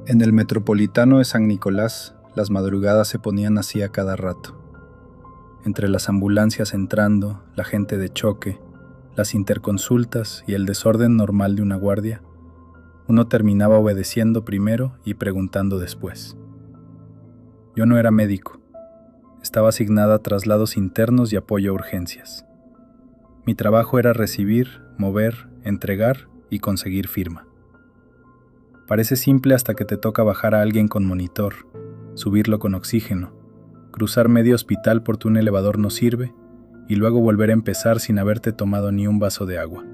En el Metropolitano de San Nicolás, las madrugadas se ponían así a cada rato. Entre las ambulancias entrando, la gente de choque, las interconsultas y el desorden normal de una guardia, uno terminaba obedeciendo primero y preguntando después. Yo no era médico. Estaba asignada a traslados internos y apoyo a urgencias. Mi trabajo era recibir, mover, entregar y conseguir firma. Parece simple hasta que te toca bajar a alguien con monitor, subirlo con oxígeno, cruzar medio hospital porque un elevador no sirve y luego volver a empezar sin haberte tomado ni un vaso de agua.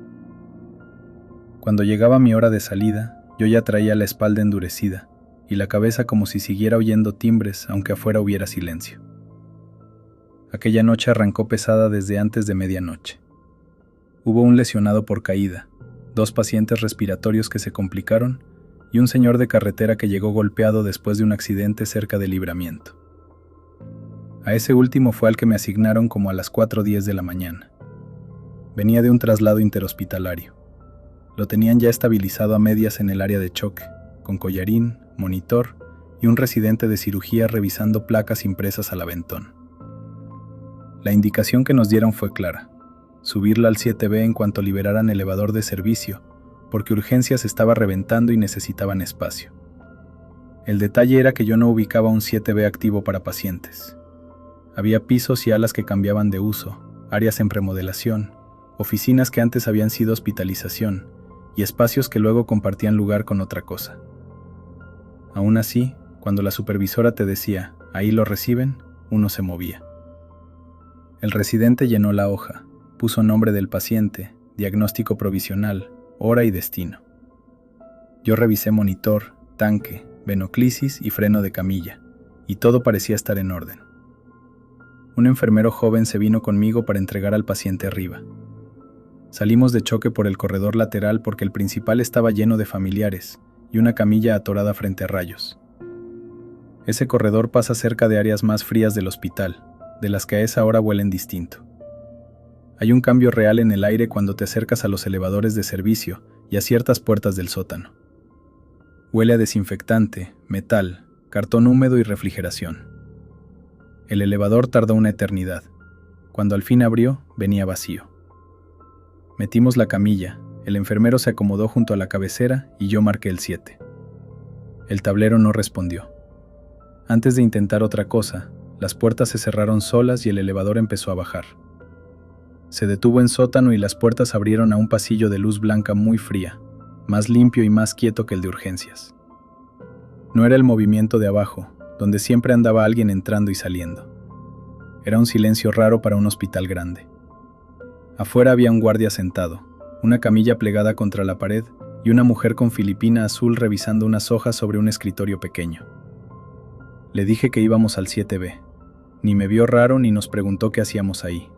Cuando llegaba mi hora de salida, yo ya traía la espalda endurecida y la cabeza como si siguiera oyendo timbres aunque afuera hubiera silencio. Aquella noche arrancó pesada desde antes de medianoche. Hubo un lesionado por caída, 2 pacientes respiratorios que se complicaron y un señor de carretera que llegó golpeado después de un accidente cerca del Libramiento. A ese último fue al que me asignaron como a las 4:10 de la mañana. Venía de un traslado interhospitalario. Lo tenían ya estabilizado a medias en el área de choque, con collarín, monitor y un residente de cirugía revisando placas impresas al aventón. La indicación que nos dieron fue clara: subirla al 7B en cuanto liberaran elevador de servicio, porque urgencias estaba reventando y necesitaban espacio. El detalle era que yo no ubicaba un 7B activo para pacientes. Había pisos y alas que cambiaban de uso, áreas en remodelación, oficinas que antes habían sido hospitalización y espacios que luego compartían lugar con otra cosa. Aún así, cuando la supervisora te decía, ahí lo reciben, uno se movía. El residente llenó la hoja, puso nombre del paciente, diagnóstico provisional, hora y destino. Yo revisé monitor, tanque, venoclisis y freno de camilla, y todo parecía estar en orden. Un enfermero joven se vino conmigo para entregar al paciente arriba. Salimos de choque por el corredor lateral porque el principal estaba lleno de familiares y una camilla atorada frente a rayos. Ese corredor pasa cerca de áreas más frías del hospital, de las que a esa hora huelen distinto. Hay un cambio real en el aire cuando te acercas a los elevadores de servicio y a ciertas puertas del sótano. Huele a desinfectante, metal, cartón húmedo y refrigeración. El elevador tardó una eternidad. Cuando al fin abrió, venía vacío. Metimos la camilla, el enfermero se acomodó junto a la cabecera y yo marqué el 7. El tablero no respondió. Antes de intentar otra cosa, las puertas se cerraron solas y el elevador empezó a bajar. Se detuvo en sótano y las puertas abrieron a un pasillo de luz blanca muy fría, más limpio y más quieto que el de urgencias. No era el movimiento de abajo, donde siempre andaba alguien entrando y saliendo. Era un silencio raro para un hospital grande. Afuera había un guardia sentado, una camilla plegada contra la pared y una mujer con filipina azul revisando unas hojas sobre un escritorio pequeño. Le dije que íbamos al 7B. Ni me vio raro ni nos preguntó qué hacíamos ahí.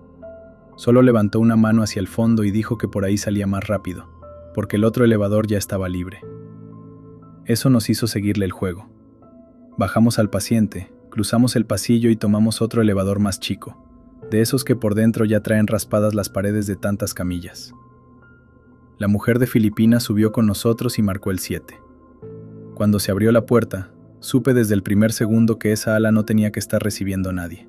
Solo levantó una mano hacia el fondo y dijo que por ahí salía más rápido, porque el otro elevador ya estaba libre. Eso nos hizo seguirle el juego. Bajamos al paciente, cruzamos el pasillo y tomamos otro elevador más chico, de esos que por dentro ya traen raspadas las paredes de tantas camillas. La mujer de Filipinas subió con nosotros y marcó el 7. Cuando se abrió la puerta, supe desde el primer segundo que esa ala no tenía que estar recibiendo a nadie.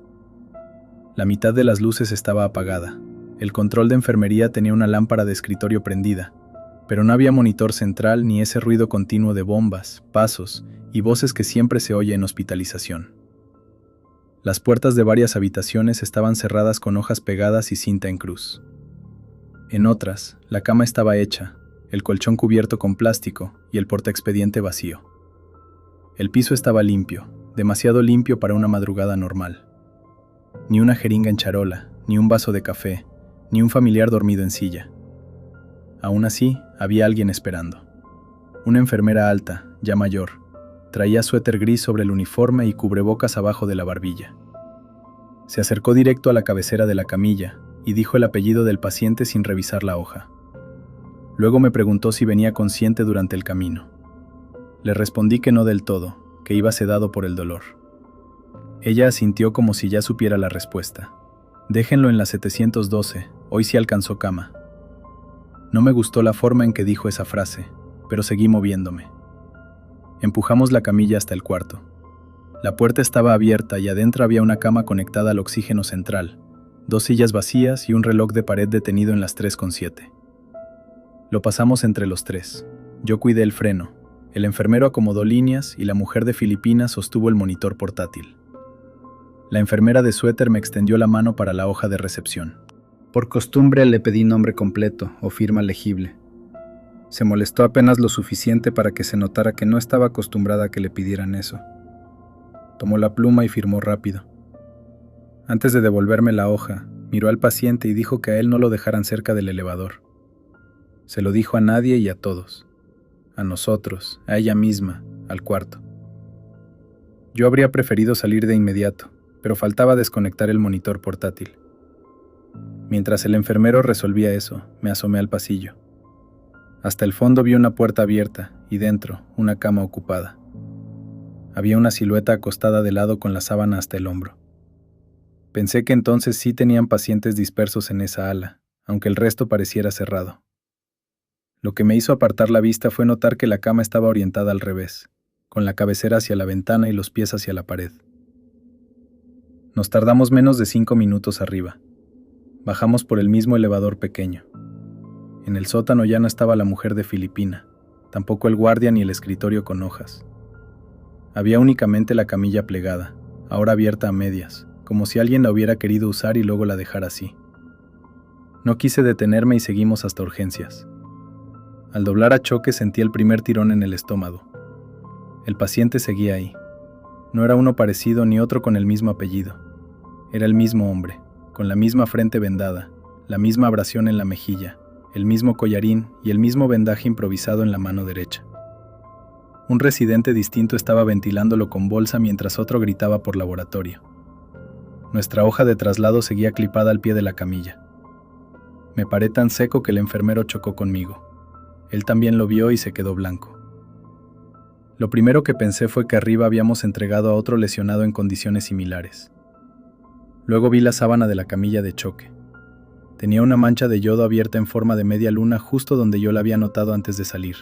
La mitad de las luces estaba apagada. El control de enfermería tenía una lámpara de escritorio prendida, pero no había monitor central ni ese ruido continuo de bombas, pasos y voces que siempre se oye en hospitalización. Las puertas de varias habitaciones estaban cerradas con hojas pegadas y cinta en cruz. En otras, la cama estaba hecha, el colchón cubierto con plástico y el portaexpediente vacío. El piso estaba limpio, demasiado limpio para una madrugada normal. Ni una jeringa en charola, ni un vaso de café, ni un familiar dormido en silla. Aún así, había alguien esperando. Una enfermera alta, ya mayor, traía suéter gris sobre el uniforme y cubrebocas abajo de la barbilla. Se acercó directo a la cabecera de la camilla y dijo el apellido del paciente sin revisar la hoja. Luego me preguntó si venía consciente durante el camino. Le respondí que no del todo, que iba sedado por el dolor. Ella asintió como si ya supiera la respuesta. Déjenlo en la 712, hoy sí alcanzó cama. No me gustó la forma en que dijo esa frase, pero seguí moviéndome. Empujamos la camilla hasta el cuarto. La puerta estaba abierta y adentro había una cama conectada al oxígeno central, 2 sillas vacías y un reloj de pared detenido en las 3:07. Lo pasamos entre los 3. Yo cuidé el freno, el enfermero acomodó líneas y la mujer de Filipinas sostuvo el monitor portátil. La enfermera de suéter me extendió la mano para la hoja de recepción. Por costumbre le pedí nombre completo o firma legible. Se molestó apenas lo suficiente para que se notara que no estaba acostumbrada a que le pidieran eso. Tomó la pluma y firmó rápido. Antes de devolverme la hoja, miró al paciente y dijo que a él no lo dejaran cerca del elevador. Se lo dijo a nadie y a todos. A nosotros, a ella misma, al cuarto. Yo habría preferido salir de inmediato, pero faltaba desconectar el monitor portátil. Mientras el enfermero resolvía eso, me asomé al pasillo. Hasta el fondo vi una puerta abierta y dentro, una cama ocupada. Había una silueta acostada de lado con la sábana hasta el hombro. Pensé que entonces sí tenían pacientes dispersos en esa ala, aunque el resto pareciera cerrado. Lo que me hizo apartar la vista fue notar que la cama estaba orientada al revés, con la cabecera hacia la ventana y los pies hacia la pared. Nos tardamos menos de 5 minutos arriba. Bajamos por el mismo elevador pequeño. En el sótano ya no estaba la mujer de Filipina, tampoco el guardia ni el escritorio con hojas. Había únicamente la camilla plegada, ahora abierta a medias, como si alguien la hubiera querido usar y luego la dejara así. No quise detenerme y seguimos hasta urgencias. Al doblar a choque sentí el primer tirón en el estómago. El paciente seguía ahí. No era uno parecido ni otro con el mismo apellido. Era el mismo hombre, con la misma frente vendada, la misma abrasión en la mejilla, el mismo collarín y el mismo vendaje improvisado en la mano derecha. Un residente distinto estaba ventilándolo con bolsa mientras otro gritaba por laboratorio. Nuestra hoja de traslado seguía clipada al pie de la camilla. Me paré tan seco que el enfermero chocó conmigo. Él también lo vio y se quedó blanco. Lo primero que pensé fue que arriba habíamos entregado a otro lesionado en condiciones similares. Luego vi la sábana de la camilla de choque. Tenía una mancha de yodo abierta en forma de media luna justo donde yo la había notado antes de salir.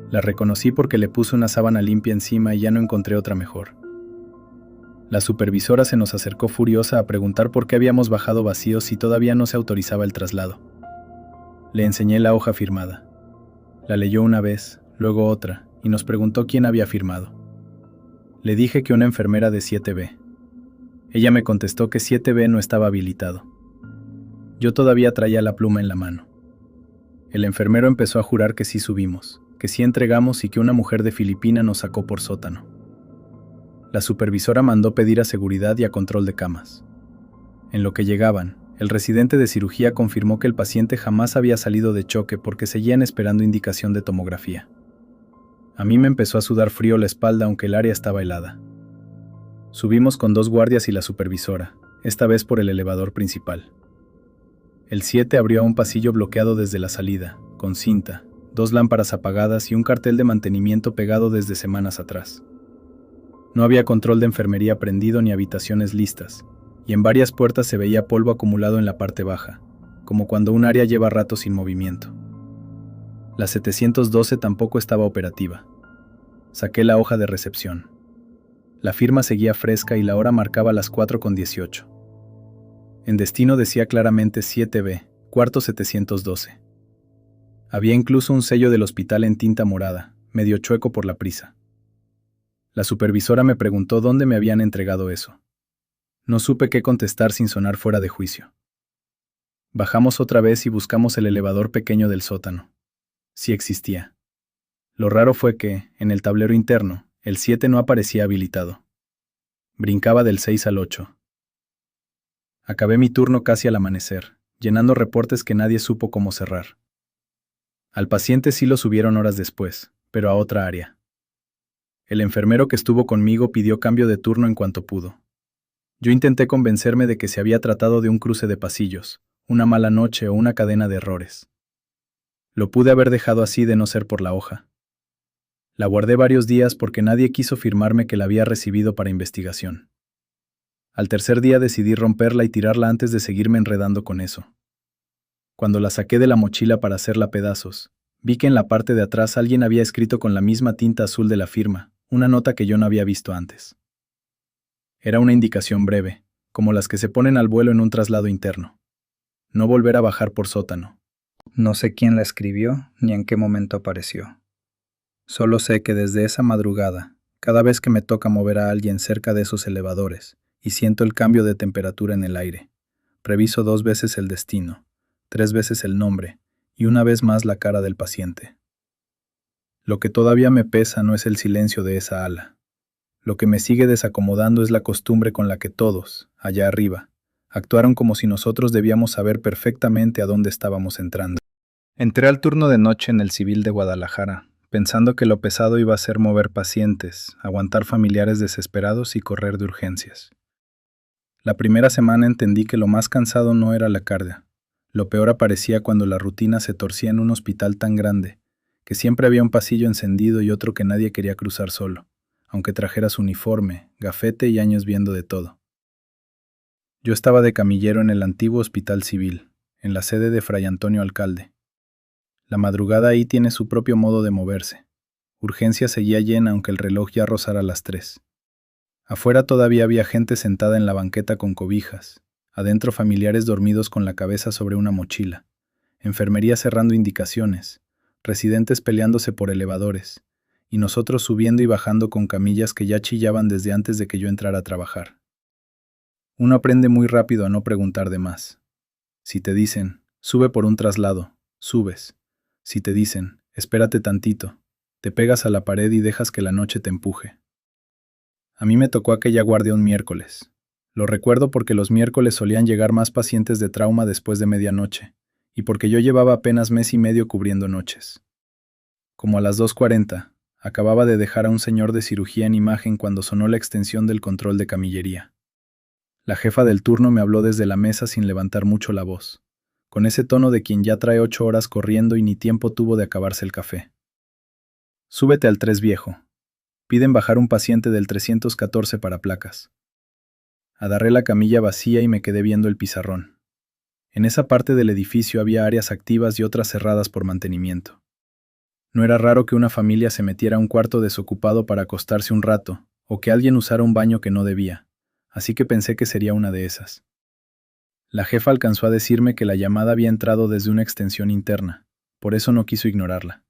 La reconocí porque le puse una sábana limpia encima y ya no encontré otra mejor. La supervisora se nos acercó furiosa a preguntar por qué habíamos bajado vacíos si todavía no se autorizaba el traslado. Le enseñé la hoja firmada. La leyó una vez, luego otra, y nos preguntó quién había firmado. Le dije que una enfermera de 7B. Ella me contestó que 7B no estaba habilitado. Yo todavía traía la pluma en la mano. El enfermero empezó a jurar que sí subimos, que sí entregamos y que una mujer de Filipina nos sacó por sótano. La supervisora mandó pedir a seguridad y a control de camas. En lo que llegaban, el residente de cirugía confirmó que el paciente jamás había salido de choque porque seguían esperando indicación de tomografía. A mí me empezó a sudar frío la espalda aunque el área estaba helada. Subimos con 2 guardias y la supervisora, esta vez por el elevador principal. El 7 abrió a un pasillo bloqueado desde la salida, con cinta, 2 lámparas apagadas y un cartel de mantenimiento pegado desde semanas atrás. No había control de enfermería prendido ni habitaciones listas, y en varias puertas se veía polvo acumulado en la parte baja, como cuando un área lleva rato sin movimiento. La 712 tampoco estaba operativa. Saqué la hoja de recepción. La firma seguía fresca y la hora marcaba las 4:18. En destino decía claramente 7B, cuarto 712. Había incluso un sello del hospital en tinta morada, medio chueco por la prisa. La supervisora me preguntó dónde me habían entregado eso. No supe qué contestar sin sonar fuera de juicio. Bajamos otra vez y buscamos el elevador pequeño del sótano. Sí existía. Lo raro fue que, en el tablero interno, el 7 no aparecía habilitado. Brincaba del 6 al 8. Acabé mi turno casi al amanecer, llenando reportes que nadie supo cómo cerrar. Al paciente sí lo subieron horas después, pero a otra área. El enfermero que estuvo conmigo pidió cambio de turno en cuanto pudo. Yo intenté convencerme de que se había tratado de un cruce de pasillos, una mala noche o una cadena de errores. Lo pude haber dejado así de no ser por la hoja. La guardé varios días porque nadie quiso firmarme que la había recibido para investigación. Al tercer día decidí romperla y tirarla antes de seguirme enredando con eso. Cuando la saqué de la mochila para hacerla pedazos, Vi que en la parte de atrás alguien había escrito con la misma tinta azul de la firma, una nota que yo no había visto antes. Era una indicación breve, como las que se ponen al vuelo en un traslado interno. No volver a bajar por sótano. No sé quién la escribió ni en qué momento apareció. Solo sé que desde esa madrugada, cada vez que me toca mover a alguien cerca de esos elevadores y siento el cambio de temperatura en el aire, reviso 2 veces el destino, 3 veces el nombre y una vez más la cara del paciente. Lo que todavía me pesa no es el silencio de esa ala. Lo que me sigue desacomodando es la costumbre con la que todos, allá arriba, actuaron como si nosotros debíamos saber perfectamente a dónde estábamos entrando. Entré al turno de noche en el Civil de Guadalajara, pensando que lo pesado iba a ser mover pacientes, aguantar familiares desesperados y correr de urgencias. La primera semana entendí que lo más cansado no era la carga. Lo peor aparecía cuando la rutina se torcía en un hospital tan grande, que siempre había un pasillo encendido y otro que nadie quería cruzar solo, aunque trajeras uniforme, gafete y años viendo de todo. Yo estaba de camillero en el antiguo Hospital Civil, en la sede de Fray Antonio Alcalde. La madrugada ahí tiene su propio modo de moverse. Urgencia seguía llena aunque el reloj ya rozara las 3. Afuera todavía había gente sentada en la banqueta con cobijas, adentro familiares dormidos con la cabeza sobre una mochila, enfermería cerrando indicaciones, residentes peleándose por elevadores, y nosotros subiendo y bajando con camillas que ya chillaban desde antes de que yo entrara a trabajar. Uno aprende muy rápido a no preguntar de más. Si te dicen, sube por un traslado, subes. Si te dicen, espérate tantito, te pegas a la pared y dejas que la noche te empuje. A mí me tocó aquella guardia un miércoles. Lo recuerdo porque los miércoles solían llegar más pacientes de trauma después de medianoche, y porque yo llevaba apenas mes y medio cubriendo noches. Como a las 2:40, acababa de dejar a un señor de cirugía en imagen cuando sonó la extensión del control de camillería. La jefa del turno me habló desde la mesa sin levantar mucho la voz, con ese tono de quien ya trae 8 horas corriendo y ni tiempo tuvo de acabarse el café. Súbete al 3 viejo. Piden bajar un paciente del 314 para placas. Agarré la camilla vacía y me quedé viendo el pizarrón. En esa parte del edificio había áreas activas y otras cerradas por mantenimiento. No era raro que una familia se metiera a un cuarto desocupado para acostarse un rato, o que alguien usara un baño que no debía, así que pensé que sería una de esas. La jefa alcanzó a decirme que la llamada había entrado desde una extensión interna, por eso no quiso ignorarla.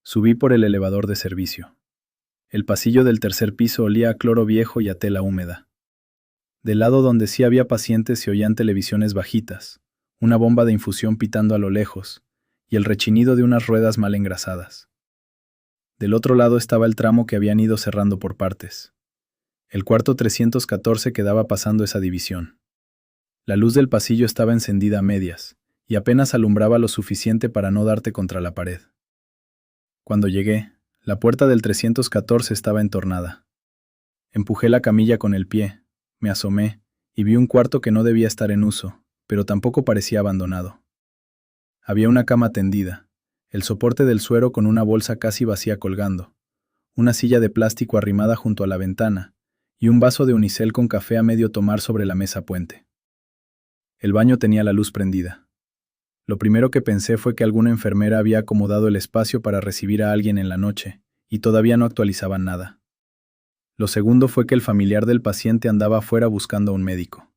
Subí por el elevador de servicio. El pasillo del 3er piso olía a cloro viejo y a tela húmeda. Del lado donde sí había pacientes se oían televisiones bajitas, una bomba de infusión pitando a lo lejos, y el rechinido de unas ruedas mal engrasadas. Del otro lado estaba el tramo que habían ido cerrando por partes. El cuarto 314 quedaba pasando esa división. La luz del pasillo estaba encendida a medias, y apenas alumbraba lo suficiente para no darte contra la pared. Cuando llegué, la puerta del 314 estaba entornada. Empujé la camilla con el pie, me asomé, y vi un cuarto que no debía estar en uso, pero tampoco parecía abandonado. Había una cama tendida, el soporte del suero con una bolsa casi vacía colgando, una silla de plástico arrimada junto a la ventana, y un vaso de unicel con café a medio tomar sobre la mesa puente. El baño tenía la luz prendida. Lo primero que pensé fue que alguna enfermera había acomodado el espacio para recibir a alguien en la noche, y todavía no actualizaban nada. Lo segundo fue que el familiar del paciente andaba afuera buscando a un médico.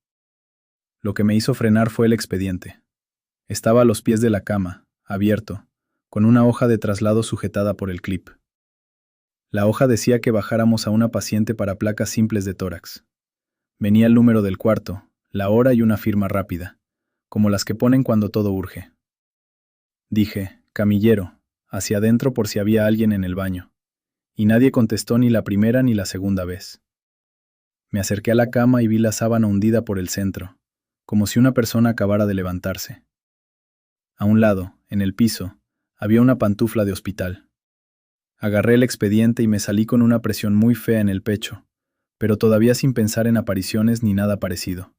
Lo que me hizo frenar fue el expediente. Estaba a los pies de la cama, abierto, con una hoja de traslado sujetada por el clip. La hoja decía que bajáramos a una paciente para placas simples de tórax. Venía el número del cuarto, la hora y una firma rápida, como las que ponen cuando todo urge. Dije, camillero, hacia adentro por si había alguien en el baño. Y nadie contestó ni la primera ni la segunda vez. Me acerqué a la cama y vi la sábana hundida por el centro, como si una persona acabara de levantarse. A un lado, en el piso, había una pantufla de hospital. Agarré el expediente y me salí con una presión muy fea en el pecho, pero todavía sin pensar en apariciones ni nada parecido.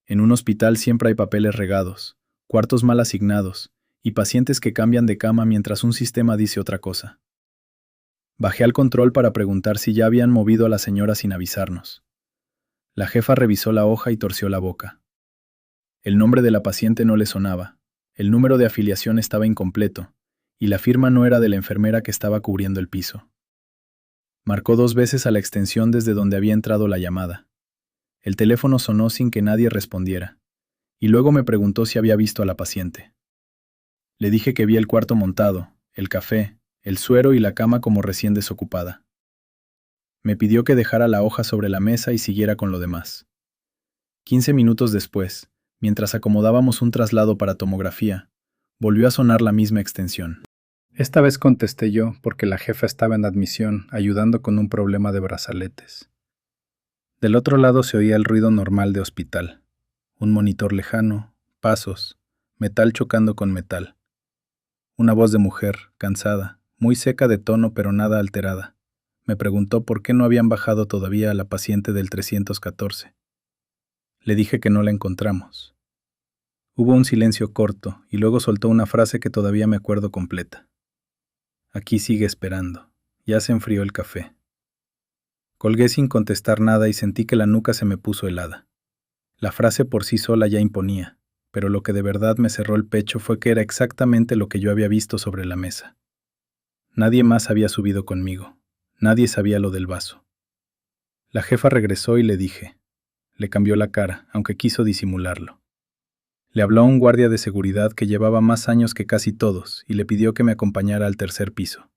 En un hospital siempre hay papeles regados, cuartos mal asignados, y pacientes que cambian de cama mientras un sistema dice otra cosa. Bajé al control para preguntar si ya habían movido a la señora sin avisarnos. La jefa revisó la hoja y torció la boca. El nombre de la paciente no le sonaba, el número de afiliación estaba incompleto, y la firma no era de la enfermera que estaba cubriendo el piso. Marcó 2 veces a la extensión desde donde había entrado la llamada. El teléfono sonó sin que nadie respondiera, y luego me preguntó si había visto a la paciente. Le dije que vi el cuarto montado, el café, el suero y la cama como recién desocupada. Me pidió que dejara la hoja sobre la mesa y siguiera con lo demás. 15 minutos después, mientras acomodábamos un traslado para tomografía, volvió a sonar la misma extensión. Esta vez contesté yo porque la jefa estaba en admisión ayudando con un problema de brazaletes. Del otro lado se oía el ruido normal de hospital. Un monitor lejano, pasos, metal chocando con metal. Una voz de mujer, cansada, muy seca de tono pero nada alterada. Me preguntó por qué no habían bajado todavía a la paciente del 314. Le dije que no la encontramos. Hubo un silencio corto y luego soltó una frase que todavía me acuerdo completa. Aquí sigue esperando. Ya se enfrió el café. Colgué sin contestar nada y sentí que la nuca se me puso helada. La frase por sí sola ya imponía, pero lo que de verdad me cerró el pecho fue que era exactamente lo que yo había visto sobre la mesa. Nadie más había subido conmigo. Nadie sabía lo del vaso. La jefa regresó y le dije. Le cambió la cara, aunque quiso disimularlo. Le habló a un guardia de seguridad que llevaba más años que casi todos y le pidió que me acompañara al 3er piso.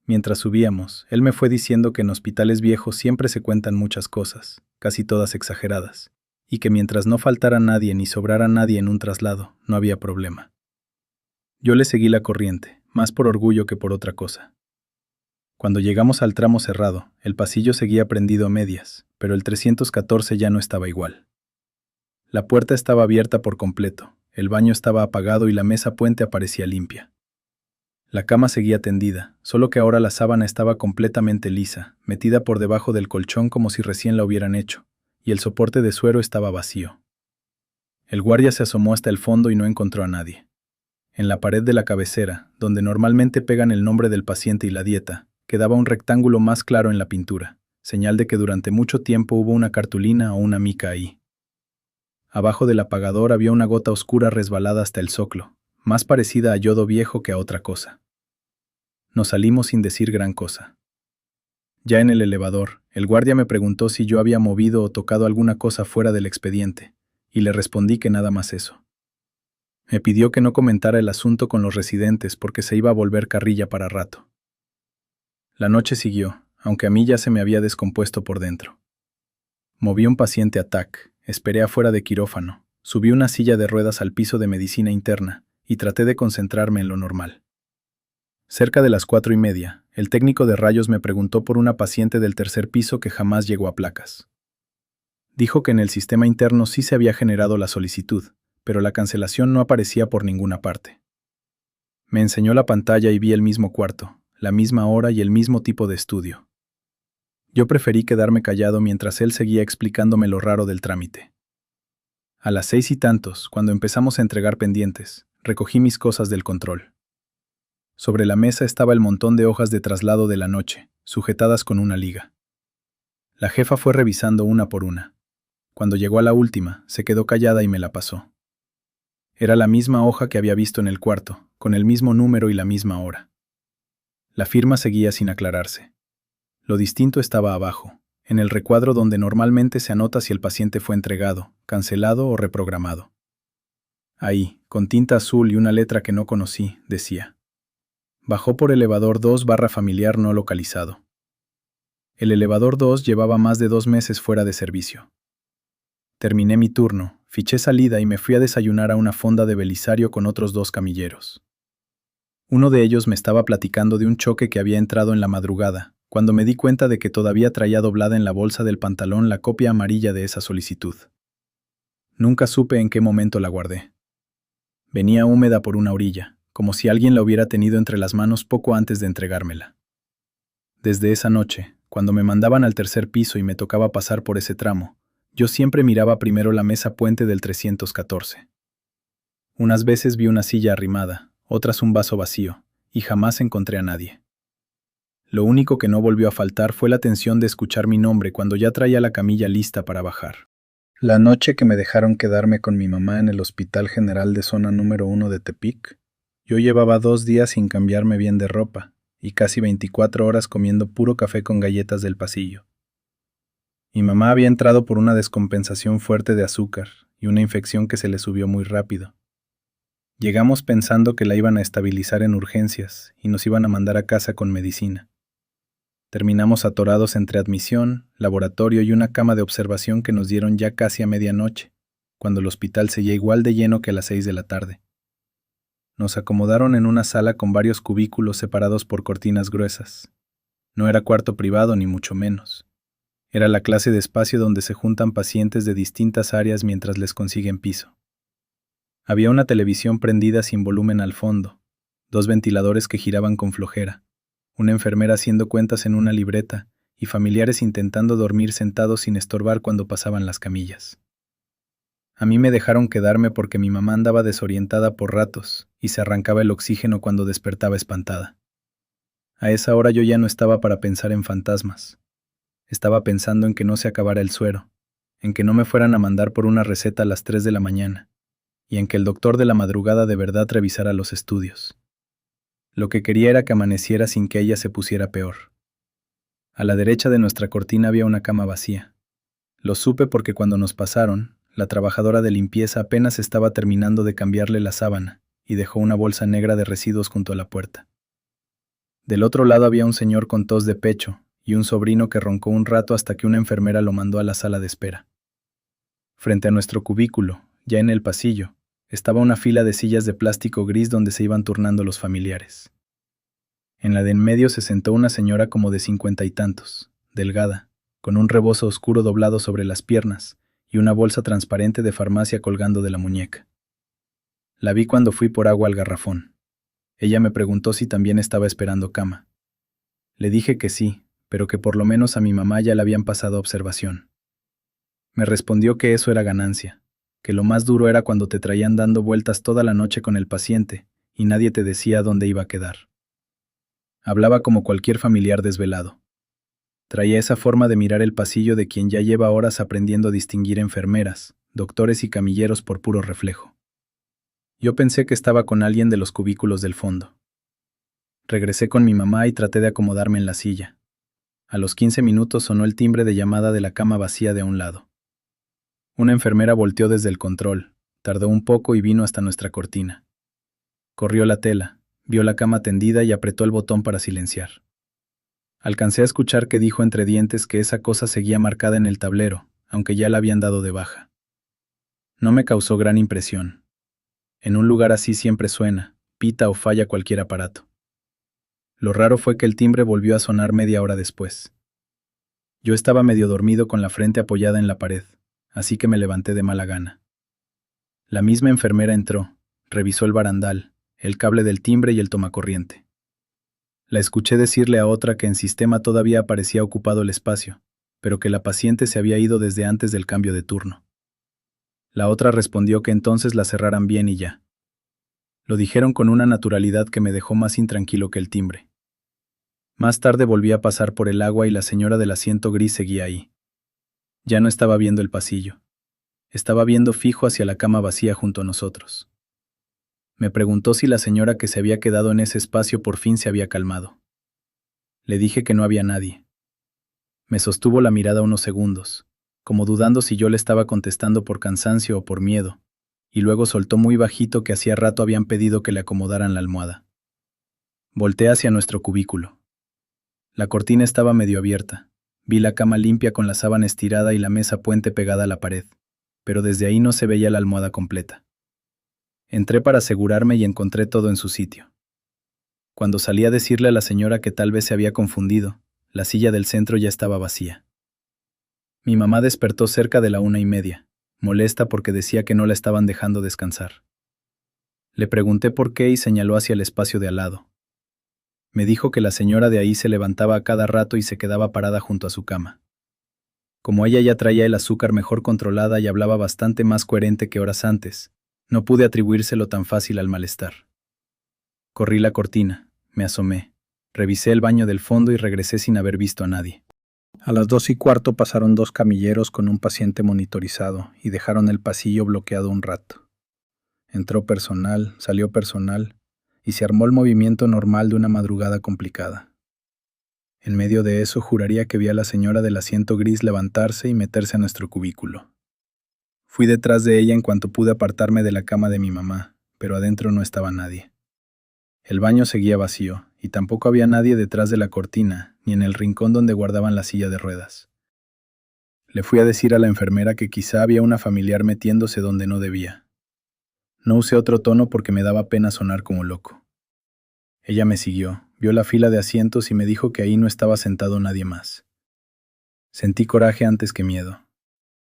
Mientras subíamos, él me fue diciendo que en hospitales viejos siempre se cuentan muchas cosas, casi todas exageradas, y que mientras no faltara nadie ni sobrara nadie en un traslado, no había problema. Yo le seguí la corriente, más por orgullo que por otra cosa. Cuando llegamos al tramo cerrado, el pasillo seguía prendido a medias, pero el 314 ya no estaba igual. La puerta estaba abierta por completo, el baño estaba apagado y la mesa puente aparecía limpia. La cama seguía tendida, solo que ahora la sábana estaba completamente lisa, metida por debajo del colchón como si recién la hubieran hecho, y el soporte de suero estaba vacío. El guardia se asomó hasta el fondo y no encontró a nadie. En la pared de la cabecera, donde normalmente pegan el nombre del paciente y la dieta, quedaba un rectángulo más claro en la pintura, señal de que durante mucho tiempo hubo una cartulina o una mica ahí. Abajo del apagador había una gota oscura resbalada hasta el zoclo, más parecida a yodo viejo que a otra cosa. Nos salimos sin decir gran cosa. Ya en el elevador, el guardia me preguntó si yo había movido o tocado alguna cosa fuera del expediente, y le respondí que nada más eso. Me pidió que no comentara el asunto con los residentes porque se iba a volver carrilla para rato. La noche siguió, aunque a mí ya se me había descompuesto por dentro. Moví un paciente a TAC, esperé afuera de quirófano, subí una silla de ruedas al piso de medicina interna y traté de concentrarme en lo normal. Cerca de las 4:30, el técnico de rayos me preguntó por una paciente del 3er piso que jamás llegó a placas. Dijo que en el sistema interno sí se había generado la solicitud, pero la cancelación no aparecía por ninguna parte. Me enseñó la pantalla y vi el mismo cuarto, la misma hora y el mismo tipo de estudio. Yo preferí quedarme callado mientras él seguía explicándome lo raro del trámite. A las 6 y tantos, cuando empezamos a entregar pendientes, recogí mis cosas del control. Sobre la mesa estaba el montón de hojas de traslado de la noche, sujetadas con una liga. La jefa fue revisando una por una. Cuando llegó a la última, se quedó callada y me la pasó. Era la misma hoja que había visto en el cuarto, con el mismo número y la misma hora. La firma seguía sin aclararse. Lo distinto estaba abajo, en el recuadro donde normalmente se anota si el paciente fue entregado, cancelado o reprogramado. Ahí, con tinta azul y una letra que no conocí, decía: bajó por elevador 2 / familiar no localizado. El elevador 2 llevaba más de 2 meses fuera de servicio. Terminé mi turno, fiché salida y me fui a desayunar a una fonda de Belisario con otros 2 camilleros. Uno de ellos me estaba platicando de un choque que había entrado en la madrugada, cuando me di cuenta de que todavía traía doblada en la bolsa del pantalón la copia amarilla de esa solicitud. Nunca supe en qué momento la guardé. Venía húmeda por una orilla, como si alguien la hubiera tenido entre las manos poco antes de entregármela. Desde esa noche, cuando me mandaban al 3er piso y me tocaba pasar por ese tramo, yo siempre miraba primero la mesa puente del 314. Unas veces vi una silla arrimada, otras un vaso vacío, y jamás encontré a nadie. Lo único que no volvió a faltar fue la tensión de escuchar mi nombre cuando ya traía la camilla lista para bajar. La noche que me dejaron quedarme con mi mamá en el Hospital General de Zona número 1 de Tepic, Yo llevaba 2 días sin cambiarme bien de ropa y casi 24 horas comiendo puro café con galletas del pasillo. Mi mamá había entrado por una descompensación fuerte de azúcar y una infección que se le subió muy rápido. Llegamos pensando que la iban a estabilizar en urgencias y nos iban a mandar a casa con medicina. Terminamos atorados entre admisión, laboratorio y una cama de observación que nos dieron ya casi a medianoche, cuando el hospital seguía igual de lleno que a las 6 de la tarde. Nos acomodaron en una sala con varios cubículos separados por cortinas gruesas. No era cuarto privado ni mucho menos. Era la clase de espacio donde se juntan pacientes de distintas áreas mientras les consiguen piso. Había una televisión prendida sin volumen al fondo, 2 ventiladores que giraban con flojera, una enfermera haciendo cuentas en una libreta y familiares intentando dormir sentados sin estorbar cuando pasaban las camillas. A mí me dejaron quedarme porque mi mamá andaba desorientada por ratos y se arrancaba el oxígeno cuando despertaba espantada. A esa hora yo ya no estaba para pensar en fantasmas. Estaba pensando en que no se acabara el suero, en que no me fueran a mandar por una receta a las 3 de la mañana, y en que el doctor de la madrugada de verdad revisara los estudios. Lo que quería era que amaneciera sin que ella se pusiera peor. A la derecha de nuestra cortina había una cama vacía. Lo supe porque cuando nos pasaron, la trabajadora de limpieza apenas estaba terminando de cambiarle la sábana y dejó una bolsa negra de residuos junto a la puerta. Del otro lado había un señor con tos de pecho y un sobrino que roncó un rato hasta que una enfermera lo mandó a la sala de espera. Frente a nuestro cubículo, ya en el pasillo, estaba una fila de sillas de plástico gris donde se iban turnando los familiares. En la de en medio se sentó una señora como de 50 y tantos, delgada, con un rebozo oscuro doblado sobre las piernas y una bolsa transparente de farmacia colgando de la muñeca. La vi cuando fui por agua al garrafón. Ella me preguntó si también estaba esperando cama. Le dije que sí, pero que por lo menos a mi mamá ya le habían pasado observación. Me respondió que eso era ganancia, que lo más duro era cuando te traían dando vueltas toda la noche con el paciente y nadie te decía dónde iba a quedar. Hablaba como cualquier familiar desvelado. Traía esa forma de mirar el pasillo de quien ya lleva horas aprendiendo a distinguir enfermeras, doctores y camilleros por puro reflejo. Yo pensé que estaba con alguien de los cubículos del fondo. Regresé con mi mamá y traté de acomodarme en la silla. A los 15 minutos sonó el timbre de llamada de la cama vacía de a un lado. Una enfermera volteó desde el control, tardó un poco y vino hasta nuestra cortina. Corrió la tela, vio la cama tendida y apretó el botón para silenciar. Alcancé a escuchar que dijo entre dientes que esa cosa seguía marcada en el tablero, aunque ya la habían dado de baja. No me causó gran impresión. En un lugar así siempre suena, pita o falla cualquier aparato. Lo raro fue que el timbre volvió a sonar media hora después. Yo estaba medio dormido con la frente apoyada en la pared, así que me levanté de mala gana. La misma enfermera entró, revisó el barandal, el cable del timbre y el tomacorriente. La escuché decirle a otra que en sistema todavía aparecía ocupado el espacio, pero que la paciente se había ido desde antes del cambio de turno. La otra respondió que entonces la cerraran bien y ya. Lo dijeron con una naturalidad que me dejó más intranquilo que el timbre. Más tarde volví a pasar por el agua y la señora del asiento gris seguía ahí. Ya no estaba viendo el pasillo. Estaba viendo fijo hacia la cama vacía junto a nosotros. Me preguntó si la señora que se había quedado en ese espacio por fin se había calmado. Le dije que no había nadie. Me sostuvo la mirada unos segundos, como dudando si yo le estaba contestando por cansancio o por miedo, y luego soltó muy bajito que hacía rato habían pedido que le acomodaran la almohada. Volteé hacia nuestro cubículo. La cortina estaba medio abierta. Vi la cama limpia con la sábana estirada y la mesa puente pegada a la pared, pero desde ahí no se veía la almohada completa. Entré para asegurarme y encontré todo en su sitio. Cuando salí a decirle a la señora que tal vez se había confundido, la silla del centro ya estaba vacía. Mi mamá despertó cerca de la 1:30, molesta porque decía que no la estaban dejando descansar. Le pregunté por qué y señaló hacia el espacio de al lado. Me dijo que la señora de ahí se levantaba a cada rato y se quedaba parada junto a su cama. Como ella ya traía el azúcar mejor controlada y hablaba bastante más coherente que horas antes, no pude atribuírselo tan fácil al malestar. Corrí la cortina, me asomé, revisé el baño del fondo y regresé sin haber visto a nadie. A las 2:15 pasaron 2 camilleros con un paciente monitorizado y dejaron el pasillo bloqueado un rato. Entró personal, salió personal, y se armó el movimiento normal de una madrugada complicada. En medio de eso juraría que vi a la señora del asiento gris levantarse y meterse a nuestro cubículo. Fui detrás de ella en cuanto pude apartarme de la cama de mi mamá, pero adentro no estaba nadie. El baño seguía vacío, y tampoco había nadie detrás de la cortina, ni en el rincón donde guardaban la silla de ruedas. Le fui a decir a la enfermera que quizá había una familiar metiéndose donde no debía. No usé otro tono porque me daba pena sonar como loco. Ella me siguió, vio la fila de asientos y me dijo que ahí no estaba sentado nadie más. Sentí coraje antes que miedo.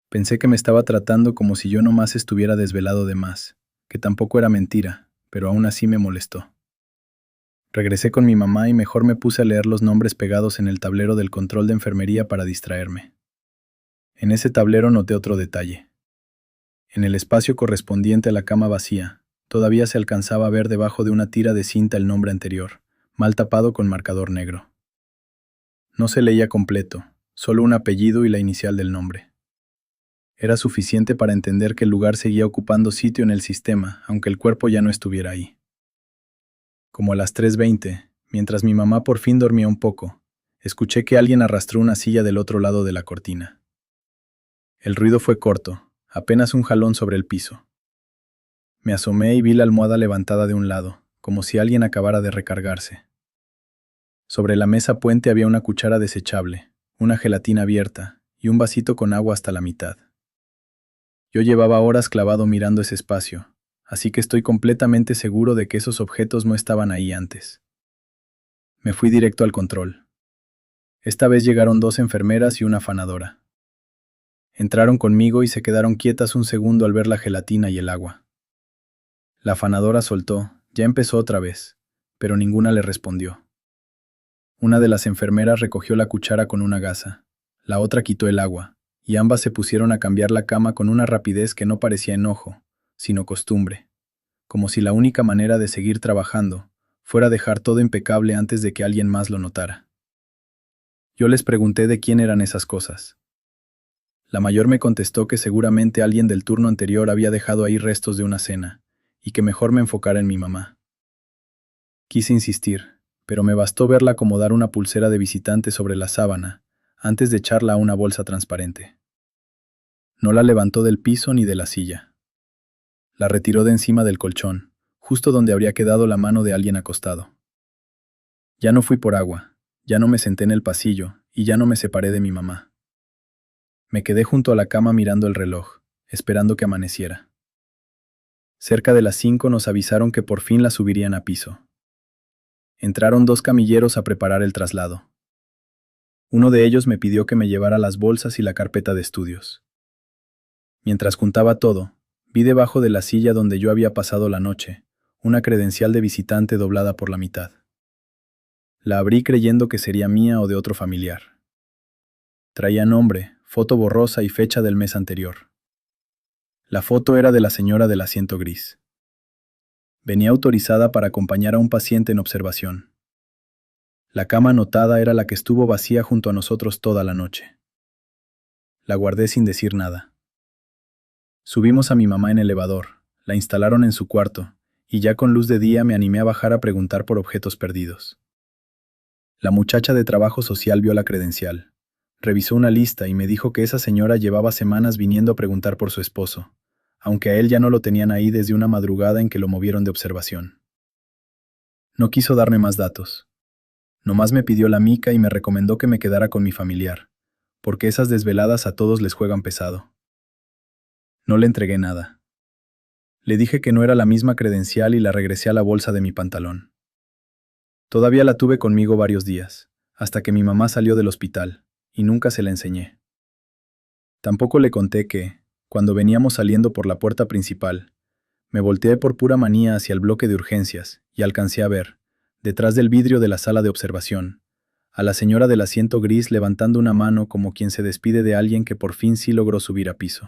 Pensé que me estaba tratando como si yo nomás estuviera desvelado de más, que tampoco era mentira, pero aún así me molestó. Regresé con mi mamá y mejor me puse a leer los nombres pegados en el tablero del control de enfermería para distraerme. En ese tablero noté otro detalle. En el espacio correspondiente a la cama vacía, todavía se alcanzaba a ver debajo de una tira de cinta el nombre anterior, mal tapado con marcador negro. No se leía completo, solo un apellido y la inicial del nombre. Era suficiente para entender que el lugar seguía ocupando sitio en el sistema, aunque el cuerpo ya no estuviera ahí. Como a las 3:20, mientras mi mamá por fin dormía un poco, escuché que alguien arrastró una silla del otro lado de la cortina. El ruido fue corto, apenas un jalón sobre el piso. Me asomé y vi la almohada levantada de un lado, como si alguien acabara de recargarse. Sobre la mesa puente había una cuchara desechable, una gelatina abierta y un vasito con agua hasta la mitad. Yo llevaba horas clavado mirando ese espacio, así que estoy completamente seguro de que esos objetos no estaban ahí antes. Me fui directo al control. Esta vez llegaron 2 enfermeras y una afanadora. Entraron conmigo y se quedaron quietas un segundo al ver la gelatina y el agua. La afanadora soltó, ya empezó otra vez, pero ninguna le respondió. Una de las enfermeras recogió la cuchara con una gasa, la otra quitó el agua, y ambas se pusieron a cambiar la cama con una rapidez que no parecía enojo, sino costumbre, como si la única manera de seguir trabajando fuera dejar todo impecable antes de que alguien más lo notara. Yo les pregunté de quién eran esas cosas. La mayor me contestó que seguramente alguien del turno anterior había dejado ahí restos de una cena, y que mejor me enfocara en mi mamá. Quise insistir, pero me bastó verla acomodar una pulsera de visitante sobre la sábana, antes de echarla a una bolsa transparente. No la levantó del piso ni de la silla. La retiró de encima del colchón, justo donde habría quedado la mano de alguien acostado. Ya no fui por agua, ya no me senté en el pasillo, y ya no me separé de mi mamá. Me quedé junto a la cama mirando el reloj, esperando que amaneciera. Cerca de las 5 nos avisaron que por fin la subirían a piso. Entraron 2 camilleros a preparar el traslado. Uno de ellos me pidió que me llevara las bolsas y la carpeta de estudios. Mientras juntaba todo, vi debajo de la silla donde yo había pasado la noche, una credencial de visitante doblada por la mitad. La abrí creyendo que sería mía o de otro familiar. Traía nombre, foto borrosa y fecha del mes anterior. La foto era de la señora del asiento gris. Venía autorizada para acompañar a un paciente en observación. La cama anotada era la que estuvo vacía junto a nosotros toda la noche. La guardé sin decir nada. Subimos a mi mamá en el elevador, la instalaron en su cuarto, y ya con luz de día me animé a bajar a preguntar por objetos perdidos. La muchacha de trabajo social vio la credencial, revisó una lista y me dijo que esa señora llevaba semanas viniendo a preguntar por su esposo, aunque a él ya no lo tenían ahí desde una madrugada en que lo movieron de observación. No quiso darme más datos. Nomás me pidió la mica y me recomendó que me quedara con mi familiar, porque esas desveladas a todos les juegan pesado. No le entregué nada. Le dije que no era la misma credencial y la regresé a la bolsa de mi pantalón. Todavía la tuve conmigo varios días, hasta que mi mamá salió del hospital, y nunca se la enseñé. Tampoco le conté que, cuando veníamos saliendo por la puerta principal, me volteé por pura manía hacia el bloque de urgencias y alcancé a ver, detrás del vidrio de la sala de observación, a la señora del asiento gris levantando una mano como quien se despide de alguien que por fin sí logró subir a piso.